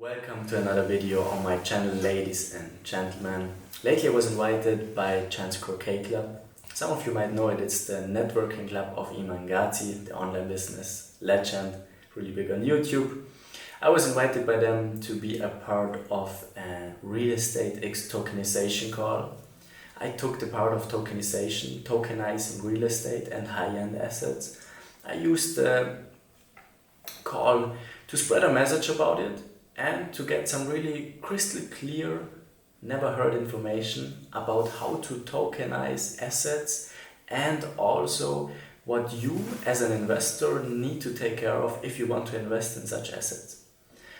Welcome to another video on my channel, ladies and gentlemen. Lately I was invited by Gents Croquet Club. Some of you might know it, it's the networking club of Iman Gadhzi, the online business legend, really big on YouTube. I was invited by them to be a part of a real estate tokenization call. I took the part of tokenization, tokenizing real estate and high-end assets. I used the call to spread a message about it and to get some really crystal clear, never heard information about how to tokenize assets and also what you as an investor need to take care of if you want to invest in such assets.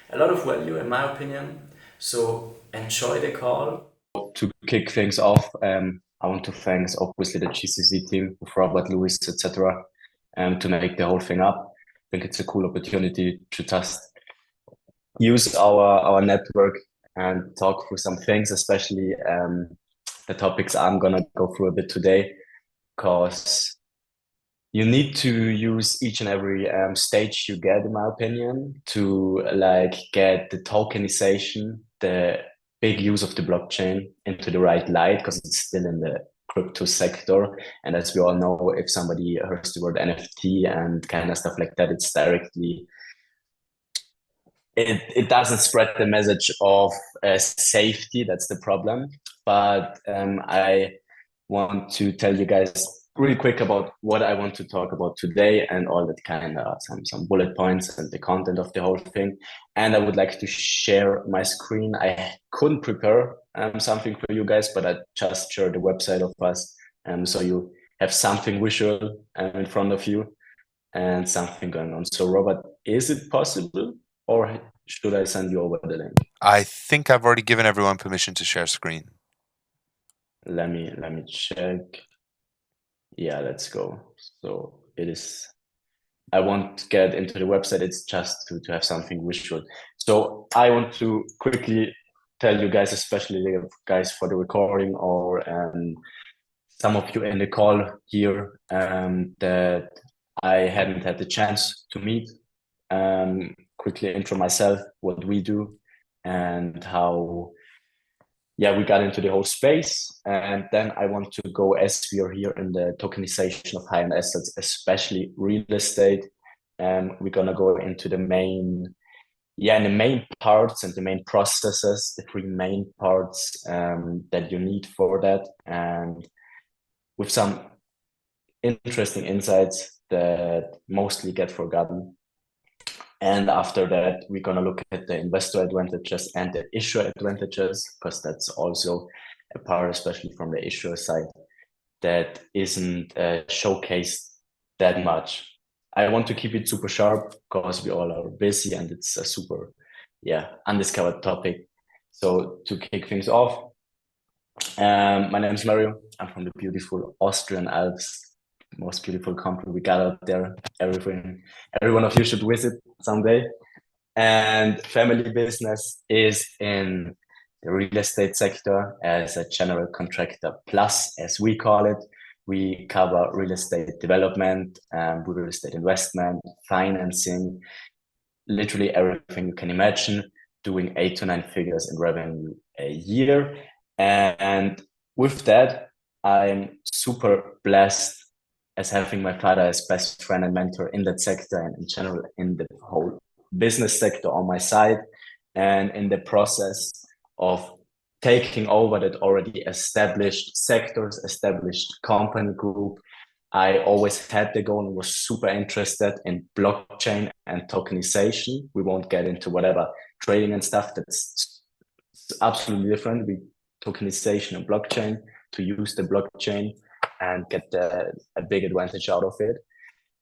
A lot of value in my opinion, so enjoy the call. To kick things off, I want to thank obviously the GCC team with Robert, Lewis, etc. To make the whole thing up. I think it's a cool opportunity to just use our network and talk through some things, especially the topics I'm gonna go through a bit today, because you need to use each and every stage you get, in my opinion, to like get the tokenization, the big use of the blockchain into the right light, because it's still in the crypto sector. And as we all know, if somebody hears the word NFT and kind of stuff like that, it's directly, it doesn't spread the message of safety. That's the problem. But I want to tell you guys really quick about what I want to talk about today and all that kind of some bullet points and the content of the whole thing. And I would like to share my screen. I couldn't prepare something for you guys, but I just shared the website of us, so you have something visual in front of you and something going on. So Robert, is it possible, or should I send you over the link? I think I've already given everyone permission to share screen. Let me check. Yeah, let's go. So it is, I won't get into the website. It's just to have something visual. So I want to quickly tell you guys, especially the guys for the recording, or some of you in the call here, that I hadn't had the chance to meet. Quickly intro myself, what we do, and how we got into the whole space. And then I want to go, as we are here in the tokenization of high-end assets, especially real estate, and we're gonna go into the main parts and the main processes, the three main parts that you need for that, and with some interesting insights that mostly get forgotten. And after that, we're going to look at the investor advantages and the issuer advantages, because that's also a part, especially from the issuer side, that isn't showcased that much. I want to keep it super sharp because we all are busy and it's a super, undiscovered topic. So to kick things off, my name is Mario. I'm from the beautiful Austrian Alps, most beautiful country we got out there. Every one of you should visit someday. And family business is in the real estate sector as a general contractor plus, as we call it. We cover real estate development, real estate investment, financing, literally everything you can imagine, doing 8 to 9 figures in revenue a year. And with that, I'm super blessed as having my father as best friend and mentor in that sector, and in general in the whole business sector on my side. And in the process of taking over that already established sectors, established company group, I always had the goal and was super interested in blockchain and tokenization. We won't get into whatever trading and stuff, that's absolutely different. We tokenization and blockchain, to use the blockchain and get a big advantage out of it.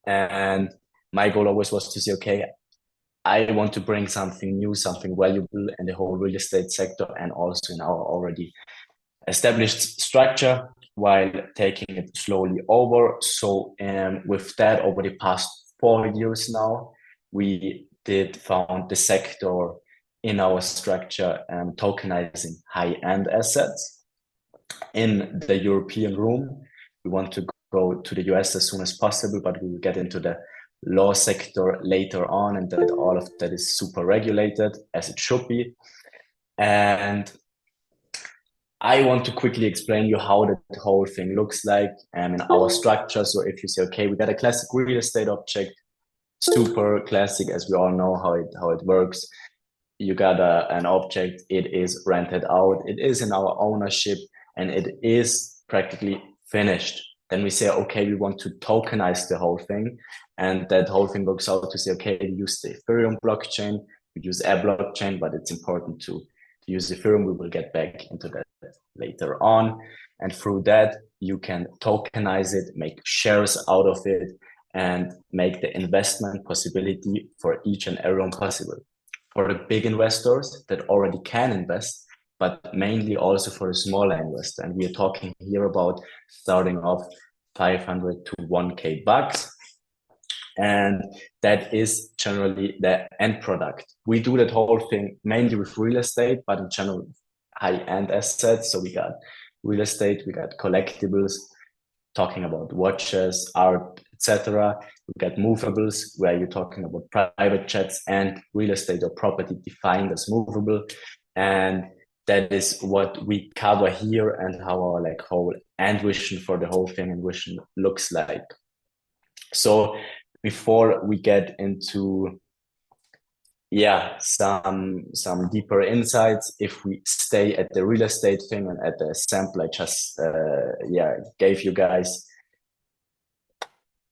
And my goal always was to say, okay, I want to bring something new, something valuable in the whole real estate sector and also in our already established structure, while taking it slowly over. So with that, over the past 4 years now, we did found the sector in our structure, tokenizing high-end assets in the European room. We want to go to the US as soon as possible, but we will get into the law sector later on, and that all of that is super regulated as it should be. And I want to quickly explain you how that whole thing looks like in our structure. So if you say, okay, we got a classic real estate object, super classic, as we all know how it works. You got an object, it is rented out, it is in our ownership, and it is practically finished. Then we say, okay, we want to tokenize the whole thing. And that whole thing works out to say, okay, we use the Ethereum blockchain, we use a blockchain, but it's important to use Ethereum. We will get back into that later on. And through that, you can tokenize it, make shares out of it, and make the investment possibility for each and everyone possible. For the big investors that already can invest, but mainly also for the smaller investor. And we are talking here about starting off 500 to 1K bucks. And that is generally the end product. We do that whole thing mainly with real estate, but in general, high-end assets. So we got real estate, we got collectibles, talking about watches, art, etc. We got movables, where you're talking about private jets, and real estate or property defined as movable. And that is what we cover here, and how our whole end vision for the whole thing and vision looks like. So before we get into some deeper insights, if we stay at the real estate thing and at the sample I just gave you guys,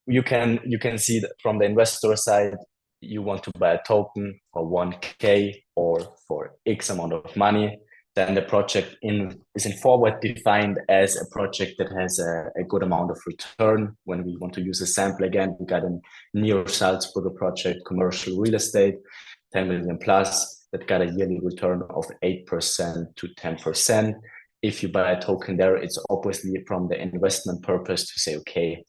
you can see that from the investor side, you want to buy a token for 1K or for X amount of money. Then the project is in forward defined as a project that has a good amount of return. When we want to use a sample again, we got a near Salzburger project, commercial real estate, 10 million plus, that got a yearly return of 8% to 10%. If you buy a token there, it's obviously from the investment purpose to say, okay,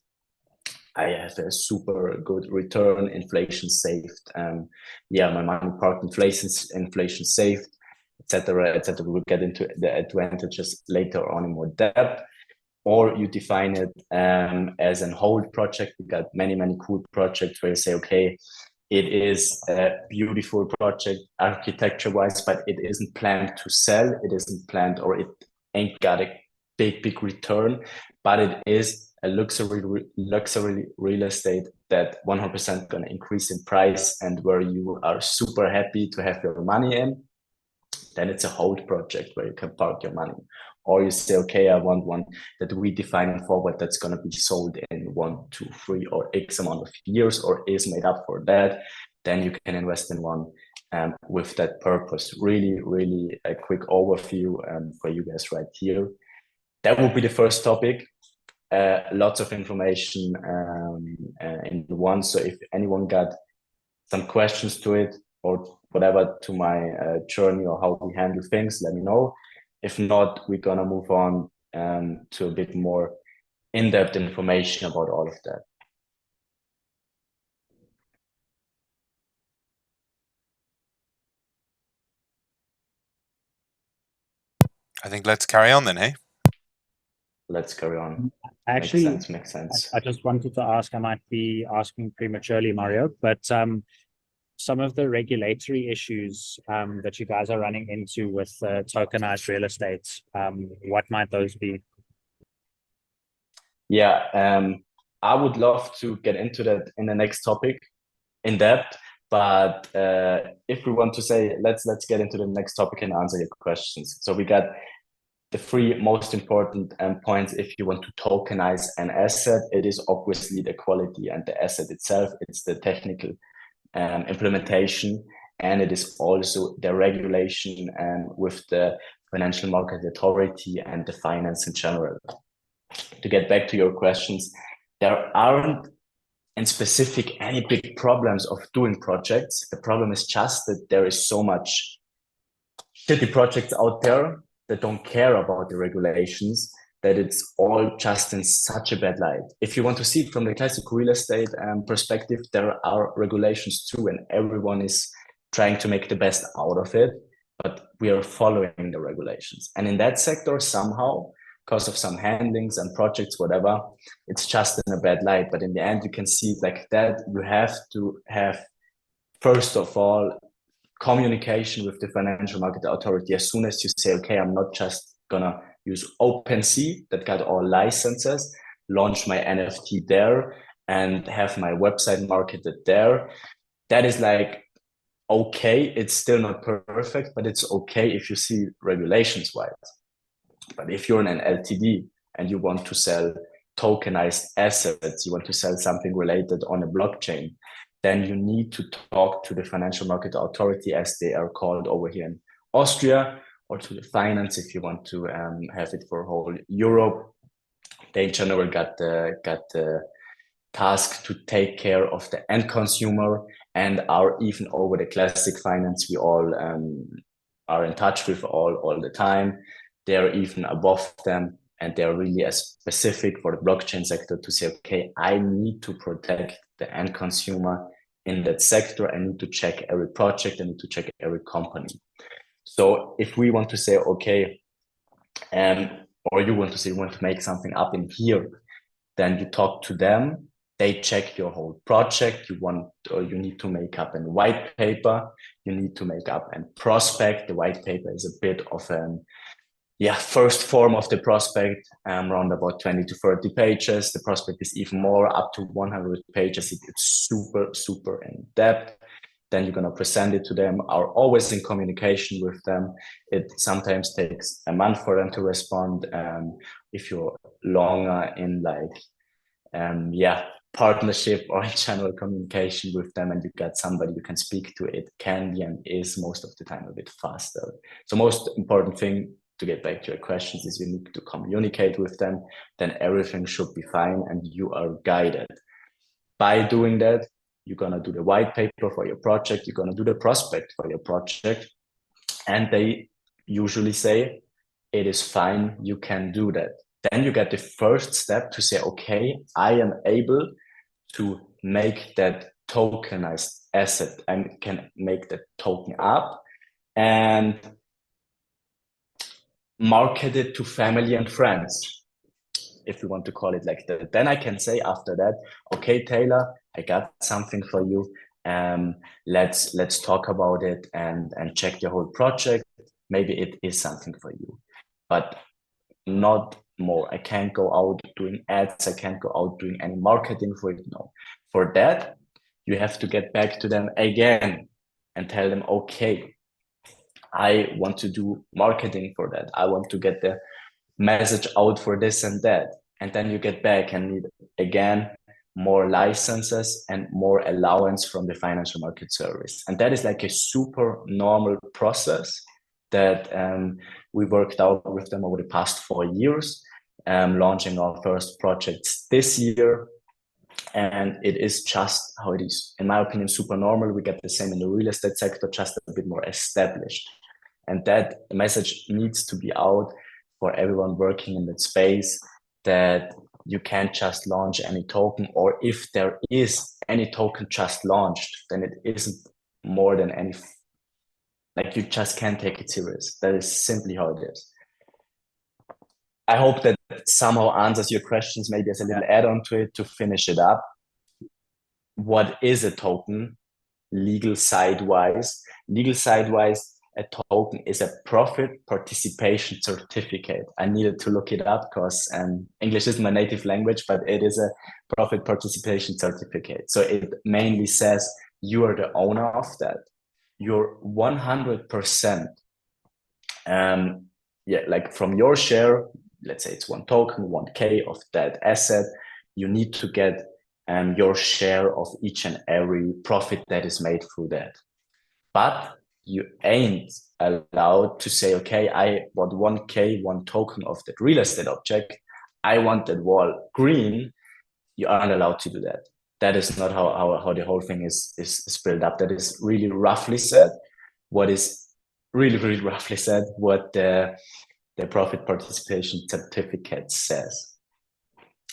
I have a super good return, inflation saved. My money parked, inflation saved, etc., etc. We'll get into the advantages later on in more depth. Or you define it as an hold project. We got many cool projects where you say, okay, it is a beautiful project architecture-wise, but it isn't planned to sell. It isn't planned, or it ain't got a big return, but it is a luxury real estate that 100% going to increase in price, and where you are super happy to have your money in. Then it's a hold project where you can park your money. Or you say, okay, I want one that we define forward that's going to be sold in 1, 2, 3 or X amount of years, or is made up for that. Then you can invest in one with that purpose. Really a quick overview for you guys right here. That would be the first topic. Lots of information in one. So if anyone got some questions to it or whatever to my journey or how we handle things, let me know. If not, we're gonna move on to a bit more in-depth information about all of that. I think let's carry on then, hey? Let's carry on. Actually, makes sense. I just wanted to ask, I might be asking prematurely, Mario, but some of the regulatory issues that you guys are running into with tokenized real estate, what might those be? Yeah, I would love to get into that in the next topic in depth, but if we want to say, let's get into the next topic and answer your questions. So we got the 3 most important points. If you want to tokenize an asset, it is obviously the quality and the asset itself. It's the technical implementation, and it is also the regulation with the Financial Market Authority and the finance in general. To get back to your questions, there aren't in specific any big problems of doing projects. The problem is just that there is so much shitty projects out there that don't care about the regulations, that it's all just in such a bad light. If you want to see it from the classic real estate perspective, there are regulations too, and everyone is trying to make the best out of it, but we are following the regulations. And in that sector, somehow, because of some handlings and projects, whatever, it's just in a bad light. But in the end, you can see it like that. You have to have, first of all, communication with the financial market authority. As soon as you say, okay, I'm not just gonna use OpenSea that got all licenses, launch my NFT there and have my website marketed there. That is like, okay, it's still not perfect, but it's okay if you see regulations wise. But if you're in an LTD and you want to sell tokenized assets, you want to sell something related on a blockchain, then you need to talk to the financial market authority, as they are called over here in Austria, or to the finance if you want to have it for whole Europe. They in general got the task to take care of the end consumer, and are even over the classic finance we all are in touch with all the time. They're even above them, and they're really as specific for the blockchain sector to say, okay, I need to protect the end consumer in that sector. I need to check every project. I need to check every company. So if we want to say, okay, or you want to say you want to make something up in here, then you talk to them. They check your whole project. You need to make up a white paper. You need to make up a prospect. The white paper is a bit of first form of the prospect, around about 20 to 30 pages. The prospect is even more, up to 100 pages. It's super, super in depth. Then you're going to present it to them, are always in communication with them. It sometimes takes a month for them to respond. If you're longer in partnership or in general communication with them, and you got somebody you can speak to, it can be and is most of the time a bit faster. So most important thing, to get back to your questions, is you need to communicate with them. Then everything should be fine and you are guided. By doing that, you're going to do the white paper for your project. You're going to do the prospect for your project. And they usually say, it is fine, you can do that. Then you get the first step to say, okay, I am able to make that tokenized asset and can make the token up and market it to family and friends, if you want to call it like that. Then I can say after that, okay, Taylor, I got something for you. Let's talk about it and check your whole project. Maybe it is something for you, but not more. I can't go out doing ads. I can't go out doing any marketing for it. No. For that, you have to get back to them again and tell them, okay, I want to do marketing for that. I want to get the message out for this and that. And then you get back and need, again, more licenses and more allowance from the financial market service. And that is like a super normal process that we worked out with them over the past 4 years, launching our first projects this year. And it is just how it is, in my opinion, super normal. We get the same in the real estate sector, just a bit more established. And that message needs to be out for everyone working in that space, that you can't just launch any token, or if there is any token just launched, then it isn't more than any, like you just can't take it serious. That is simply how it is. I hope that somehow answers your questions, maybe as a little add-on to it to finish it up. What is a token? Legal side-wise, a token is a profit participation certificate. I needed to look it up because English isn't my native language, but it is a profit participation certificate. So it mainly says you are the owner of that. You're 100%, like from your share, let's say it's 1 token, 1K of that asset, you need to get your share of each and every profit that is made through that. But you ain't allowed to say, okay, I bought 1K, 1 token of that real estate object. I want that wall green. You aren't allowed to do that. That is not how the whole thing is built up. That is really roughly said. What is really, really roughly said, what the profit participation certificate says.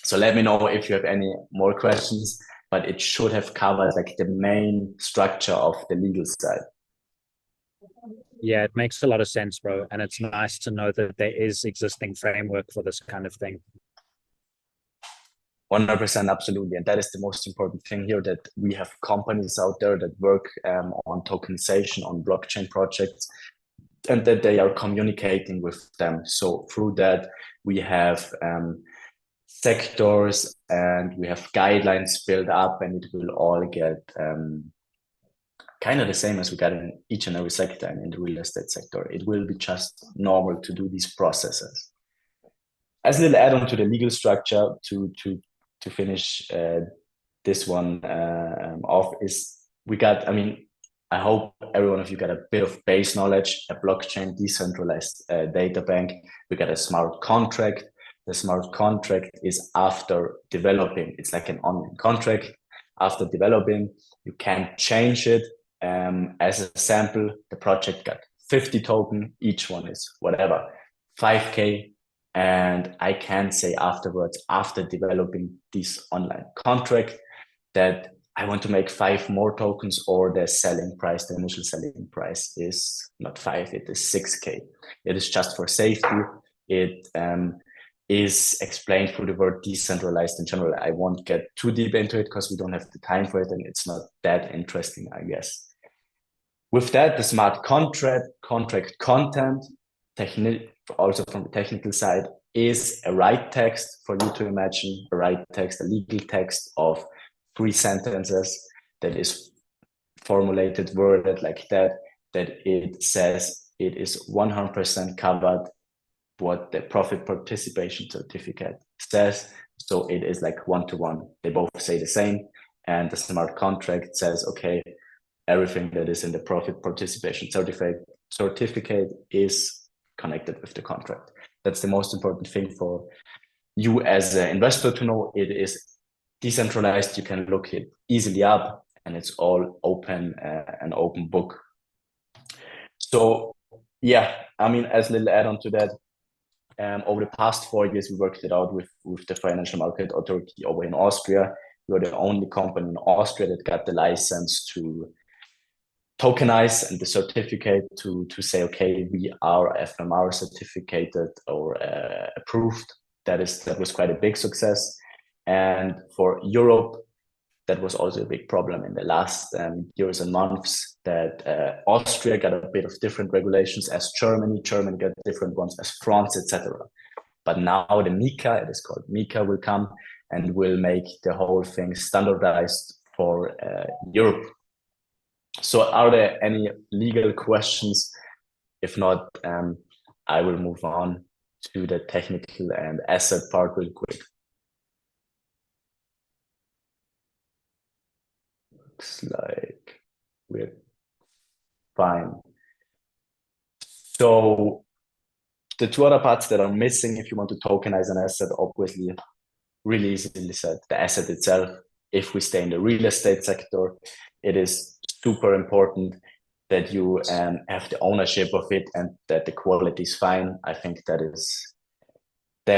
So let me know if you have any more questions, but it should have covered like the main structure of the legal side. Yeah, it makes a lot of sense, bro. And it's nice to know that there is existing framework for this kind of thing. 100%, absolutely. And that is the most important thing here, that we have companies out there that work on tokenization, on blockchain projects, and that they are communicating with them. So through that, we have sectors and we have guidelines built up, and it will all get kind of the same as we got in each and every sector. And in the real estate sector, it will be just normal to do these processes. As a little add-on to the legal structure, to finish this one off, is we got, I mean, I hope every one of you got a bit of base knowledge, a blockchain, decentralized data bank. We got a smart contract. The smart contract is after developing. It's like an online contract. After developing, you can't change it. As a sample, the project got 50 token. Each one is whatever, 5K. And I can say afterwards, after developing this online contract, that I want to make 5 more tokens, or the selling price, the initial selling price is not 5, it is 6K. It is just for safety. It is explained through the word decentralized in general. I won't get too deep into it because we don't have the time for it, and it's not that interesting, I guess. With that, the smart contract content, also from the technical side, is a right text for you to imagine, a right text, a legal text of 3 sentences that is formulated, worded like that it says it is 100% covered what the profit participation certificate says. So it is like 1-to-1. They both say the same. And the smart contract says, okay, everything that is in the profit participation certificate is connected with the contract. That's the most important thing for you as an investor to know. It is decentralized. You can look it easily up, and it's all open, an open book. So yeah, I mean, as a little add-on to that, over the past 4 years, we worked it out with the Financial Market Authority over in Austria. We are the only company in Austria that got the license to tokenize and the certificate to say, okay, we are FMR certificated or approved. That was quite a big success. And for Europe, that was also a big problem in the last years and months, that Austria got a bit of different regulations as Germany got different ones as France, etc. But now the MiCA, it is called MiCA, will come and will make the whole thing standardized for Europe. So are there any legal questions? If not, I will move on to the technical and asset part real quick. Looks like we're fine. So the 2 other parts that are missing if you want to tokenize an asset, obviously, really easily said, the asset itself. If we stay in the real estate sector, it is super important that you have the ownership of it and that the quality is fine. I think that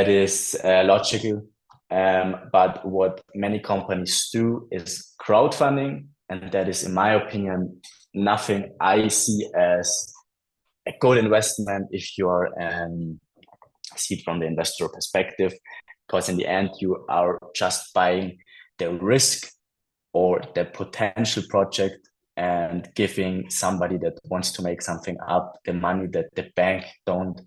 is logical. But what many companies do is crowdfunding, and that is, in my opinion, nothing I see as a good investment if you are see it from the investor perspective, because in the end you are just buying the risk or the potential project and giving somebody that wants to make something up the money that the bank don't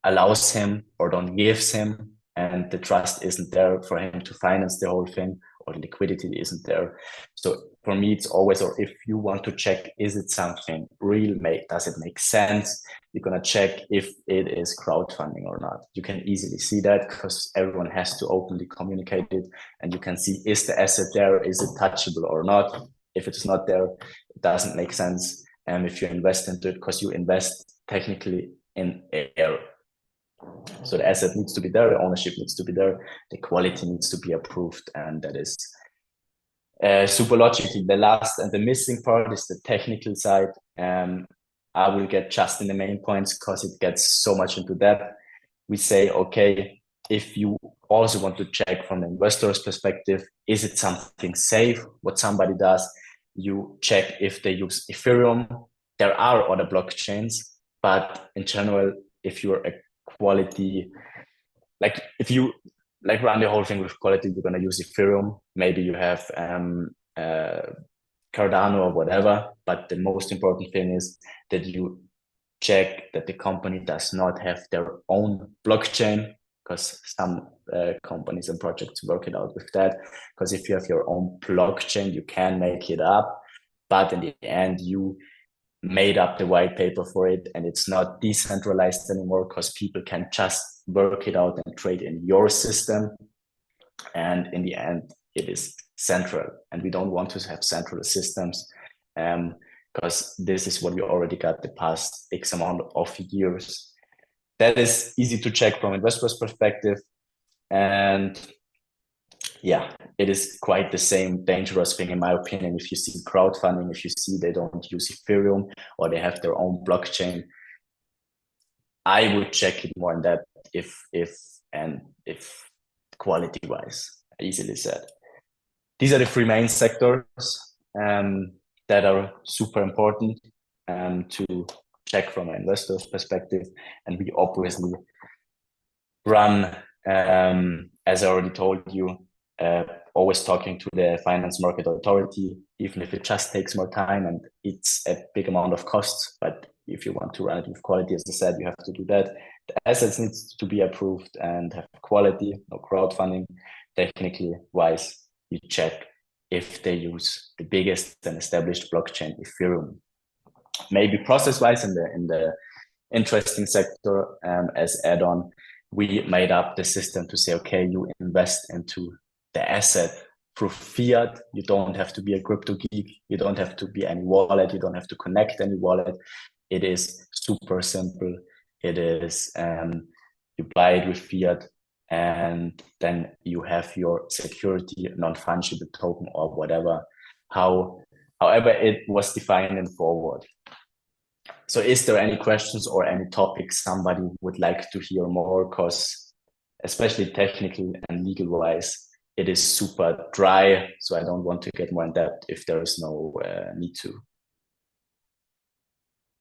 allows him or don't gives him, and the trust isn't there for him to finance the whole thing, or liquidity isn't there. So for me, it's always, or if you want to check, is it something real? Does it make sense? You're going to check if it is crowdfunding or not. You can easily see that because everyone has to openly communicate it, and you can see, is the asset there? Is it touchable or not? If it's not there, it doesn't make sense. And if you invest into it, because you invest technically in air. So the asset needs to be there, the ownership needs to be there, the quality needs to be approved, and that is super logical. The last and the missing part is the technical side. I will get just in the main points because it gets so much into depth. We say, okay, if you also want to check from the investor's perspective, is it something safe, what somebody does? You check if they use Ethereum. There are other blockchains, but in general, if you're a quality, like if you like run the whole thing with quality, you're gonna use Ethereum. Maybe you have Cardano or whatever, but the most important thing is that you check that the company does not have their own blockchain, because some companies and projects work it out with that. Because if you have your own blockchain, you can make it up, but in the end, you made up the white paper for it, and it's not decentralized anymore, because people can just work it out and trade in your system. And in the end, it is central, and we don't want to have central systems, because this is what we already got the past X amount of years. That is easy to check from investors' perspective. And yeah, it is quite the same dangerous thing, in my opinion. If you see crowdfunding, if you see they don't use Ethereum or they have their own blockchain, I would check it more in depth if quality wise, easily said. These are the three main sectors that are super important to check from an investor's perspective. And we obviously run, as I already told you, always talking to the finance market authority, even if it just takes more time and it's a big amount of costs. But if you want to run it with quality, as I said, you have to do that. The assets needs to be approved and have quality, no crowdfunding. Technically wise, you check if they use the biggest and established blockchain, Ethereum. Maybe process-wise, in the interesting sector, as add-on, we made up the system to say, okay, you invest into the asset through fiat. You don't have to be a crypto geek. You don't have to be any wallet. You don't have to connect any wallet. It is super simple. It is, you buy it with fiat, and then you have your security, non-fungible token or whatever, however it was defined in forward. So is there any questions or any topics somebody would like to hear more? Because especially technically and legal wise, it is super dry. So I don't want to get more in depth if there is no need to.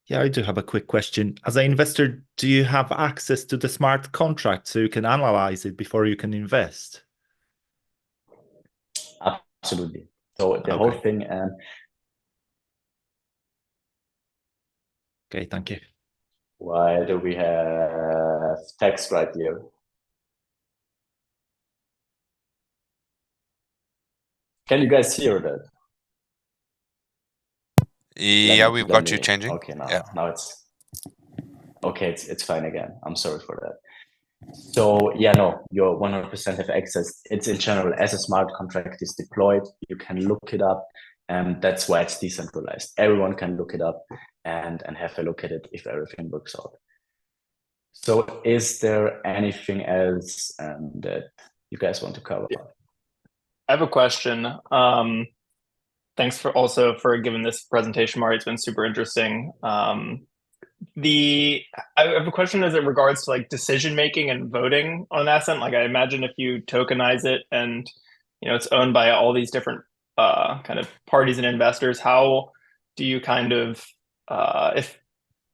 Yeah, I do have a quick question. As an investor, do you have access to the smart contract so you can analyze it before you can invest? Absolutely. So the whole thing. Okay, thank you. Why do we have text right here? Can you guys hear that? Yeah, we've got you changing. Okay, now it's okay. It's fine again. I'm sorry for that. So yeah, no, you 100% have access. It's in general, as a smart contract is deployed, you can look it up, and that's why it's decentralized. Everyone can look it up and have a look at it if everything works out. So is there anything else that you guys want to cover? I have a question. Thanks for giving this presentation, Mari. It's been super interesting. I have a question as it regards to like decision making and voting on an asset. Like I imagine if you tokenize it and it's owned by all these different kind of parties and investors, how do you kind of if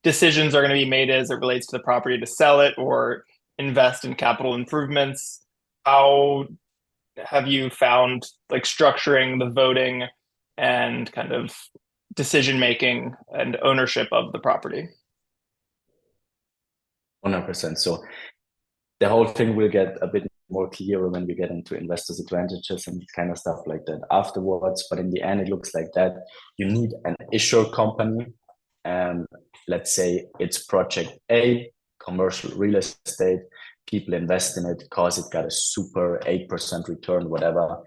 decisions are going to be made as it relates to the property to sell it or invest in capital improvements, how have you found like structuring the voting and kind of decision making and ownership of the property? 100%. So the whole thing will get a bit more clearer when we get into investors' advantages and kind of stuff like that afterwards. But in the end, it looks like that you need an issuer company. Let's say it's project A, commercial real estate. People invest in it because it got a super 8% return, whatever.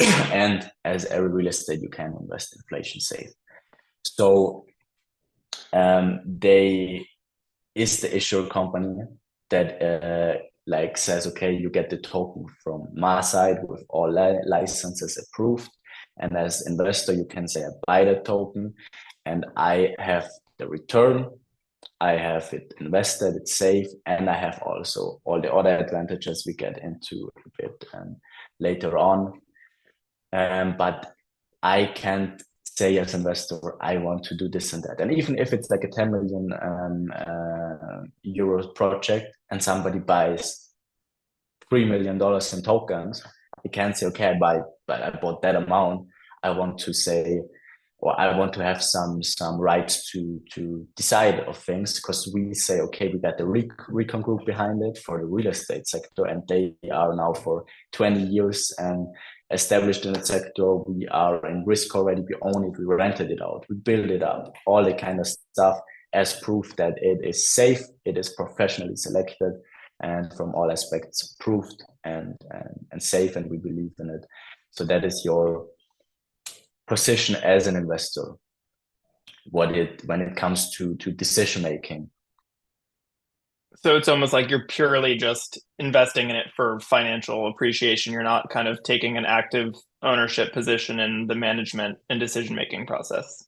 And as every real estate, you can invest inflation safe. So they is the issuer company that like says, okay, you get the token from my side with all licenses approved. And as investor, you can say, I buy the token and I have the return. I have it invested, it's safe, and I have also all the other advantages we get into a bit later on. But I can't say as investor, I want to do this and that. And even if it's like a 10 million euros project and somebody buys $3 million in tokens, you can't say, okay, I bought that amount. I want to say, or I want to have some rights to decide of things, because we say, okay, we got the Recon Group behind it for the real estate sector, and they are now for 20 years and established in the sector. We are in risk already. We own it. We rented it out. We build it up. All the kind of stuff as proof that it is safe. It is professionally selected, and from all aspects proved and safe, and we believe in it. So that is your position as an investor, when it comes to decision making. So it's almost like you're purely just investing in it for financial appreciation. You're not kind of taking an active ownership position in the management and decision making process.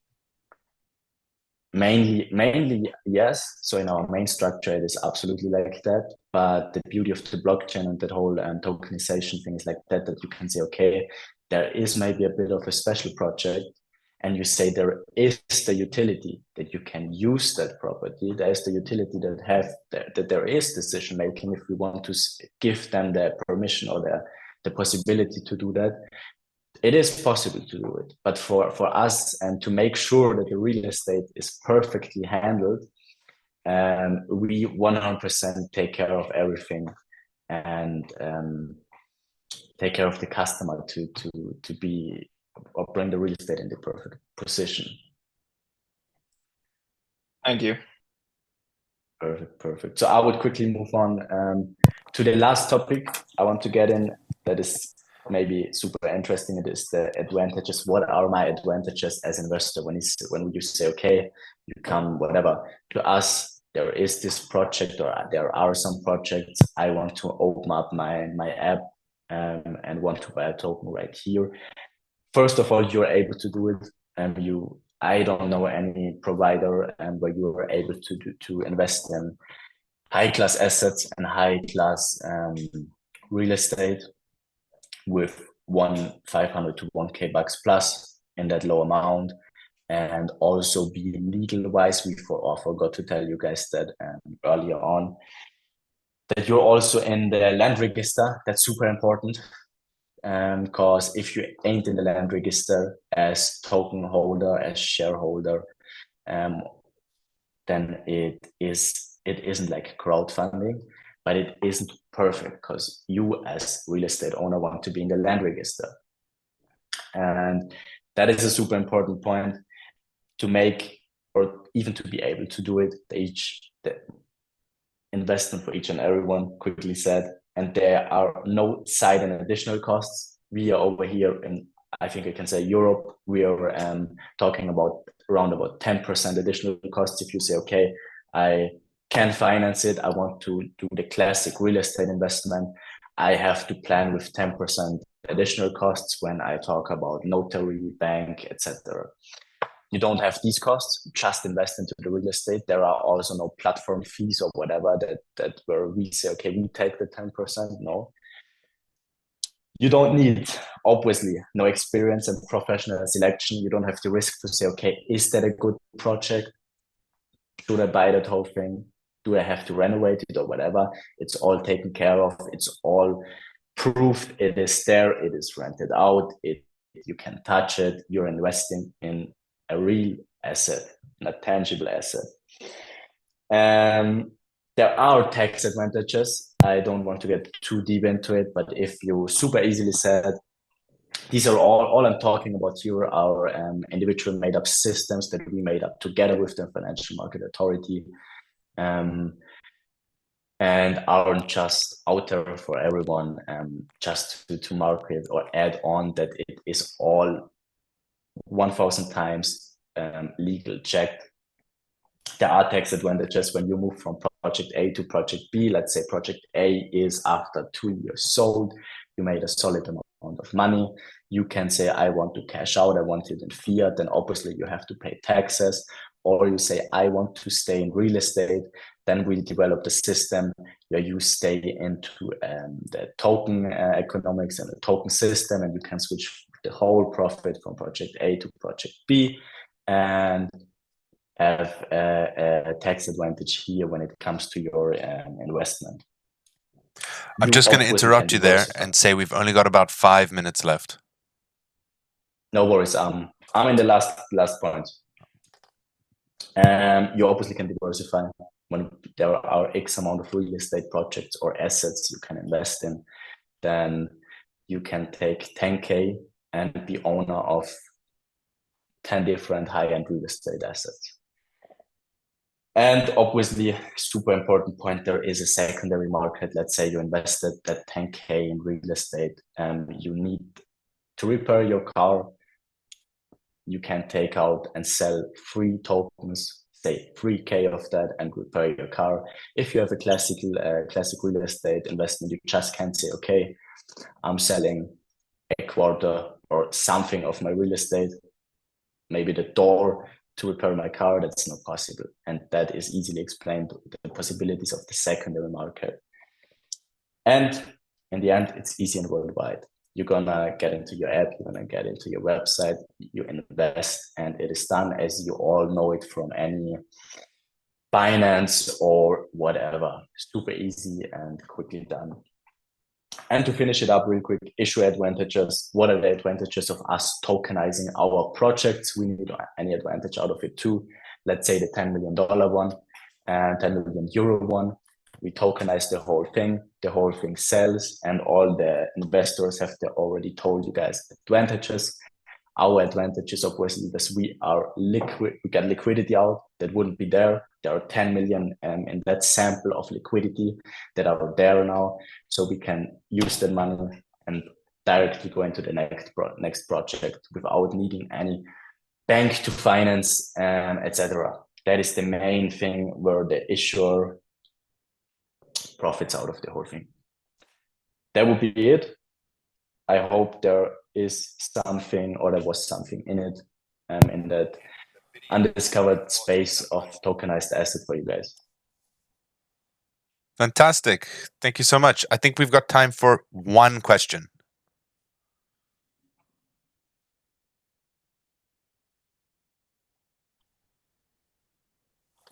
Mainly yes. So in our main structure, it is absolutely like that. But the beauty of the blockchain and that whole tokenization thing is like that you can say, okay, there is maybe a bit of a special project, and you say there is the utility that you can use that property. There is the utility that there is decision making if we want to give them the permission or the possibility to do that. It is possible to do it, but for us, and to make sure that the real estate is perfectly handled, we 100% take care of everything, and take care of the customer to be, or bring the real estate in the perfect position. Thank you. Perfect. So I would quickly move on to the last topic I want to get in. That is maybe super interesting. It is the advantages. What are my advantages as investor when you say, okay, you come whatever to us, there is this project, or there are some projects, I want to open up my app and want to buy a token right here. First of all, you're able to do it, and I don't know any provider where you are able to invest in high-class assets and high-class real estate with 500 to 1K bucks plus in that low amount, and also be legal-wise. I forgot to tell you guys that earlier on, that you're also in the land register. That's super important, because if you ain't in the land register as token holder, as shareholder, then it isn't like crowdfunding, but it isn't perfect, because you as real estate owner want to be in the land register. And that is a super important point to make, or even to be able to do it. The investment for each and everyone, quickly said, and there are no side and additional costs. We are over here in, I think I can say, Europe. We are talking about around about 10% additional costs. If you say, okay, I can finance it, I want to do the classic real estate investment, I have to plan with 10% additional costs when I talk about notary, bank, etc. You don't have these costs, just invest into the real estate. There are also no platform fees or whatever that where we say, okay, we take the 10%. No. You don't need, obviously, no experience and professional selection. You don't have to risk to say, okay, is that a good project? Should I buy that whole thing? Do I have to renovate it or whatever? It's all taken care of. It's all proved. It is there. It is rented out. You can touch it. You're investing in a real asset, a tangible asset. There are tax advantages. I don't want to get too deep into it, but if you super easily said, these are all I'm talking about here are individual made up systems that we made up together with the Financial Market Authority, and aren't just out there for everyone, just to market or add on that it is all 1,000 times legal checked. There are tax advantages when you move from project A to project B. Let's say project A is after 2 years sold, you made a solid amount of money. You can say, I want to cash out, I want it in fiat, then obviously you have to pay taxes. Or you say, I want to stay in real estate, then we develop the system where you stay into the token economics and the token system, and you can switch the whole profit from project A to project B, and have a tax advantage here when it comes to your investment. I'm just going to interrupt you there and say we've only got about 5 minutes left. No worries. I'm in the last point. You obviously can diversify when there are X amount of real estate projects or assets you can invest in. Then you can take 10K and be owner of 10 different high-end real estate assets. And obviously, super important point, there is a secondary market. Let's say you invested that 10K in real estate and you need to repair your car. You can take out and sell free tokens, say 3K of that, and repair your car. If you have a classic real estate investment, you just can't say, okay, I'm selling a quarter or something of my real estate, maybe the door, to repair my car. That's not possible. And that is easily explained, the possibilities of the secondary market. And in the end, it's easy and worldwide. You're gonna get into your app, you're gonna get into your website, you invest, and it is done as you all know it from any Binance or whatever. Super easy and quickly done. And to finish it up real quick, issue advantages. What are the advantages of us tokenizing our projects? We need any advantage out of it too. Let's say the $10 million one and 10 million euro one. We tokenize the whole thing sells, and all the investors have already told you guys advantages. Our advantages, obviously, is we are liquid, we get liquidity out that wouldn't be there. There are 10 million in that sample of liquidity that are there now. So we can use that money and directly go into the next project without needing any bank to finance, etc. That is the main thing where the issuer profits out of the whole thing. That would be it. I hope there is something, or there was something in it, in that undiscovered space of tokenized asset for you guys. Fantastic. Thank you so much. I think we've got time for one question.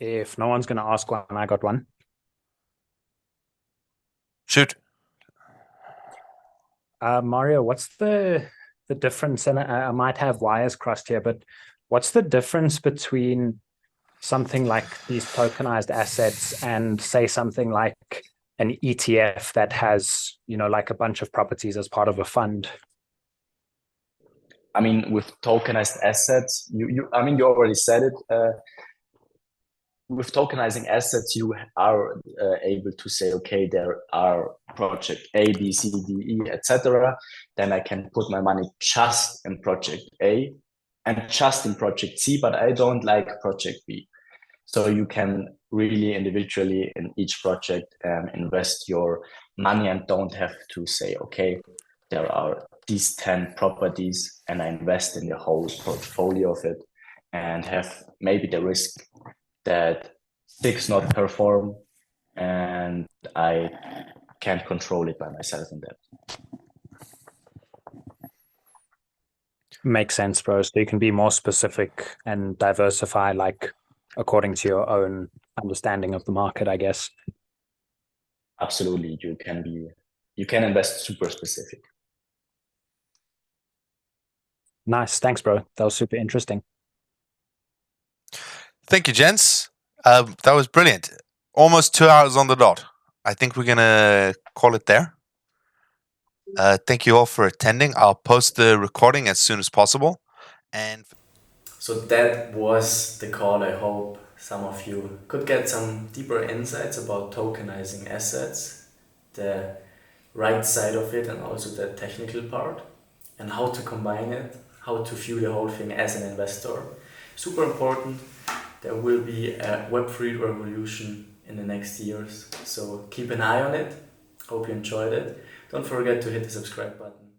If no one's going to ask one, I got one. Shoot. Mario, what's the difference? And I might have wires crossed here, but what's the difference between something like these tokenized assets and say something like an ETF that has, you know, like a bunch of properties as part of a fund? I mean, with tokenized assets, you already said it. With tokenizing assets, you are able to say, okay, there are project A, B, C, D, E, etc. Then I can put my money just in project A and just in project C, but I don't like project B. So you can really individually in each project invest your money and don't have to say, okay, there are these 10 properties and I invest in the whole portfolio of it and have maybe the risk that 6 not perform and I can't control it by myself in that. Makes sense, bro. So you can be more specific and diversify, like according to your own understanding of the market, I guess. Absolutely. You can invest super specific. Nice. Thanks, bro. That was super interesting. Thank you, gents. That was brilliant. Almost 2 hours on the dot. I think we're going to call it there. Thank you all for attending. I'll post the recording as soon as possible. And so that was the call. I hope some of you could get some deeper insights about tokenizing assets, the right side of it, and also the technical part, and how to combine it, how to view the whole thing as an investor. Super important. There will be a Web3 revolution in the next years, so keep an eye on it. Hope you enjoyed it. Don't forget to hit the subscribe button.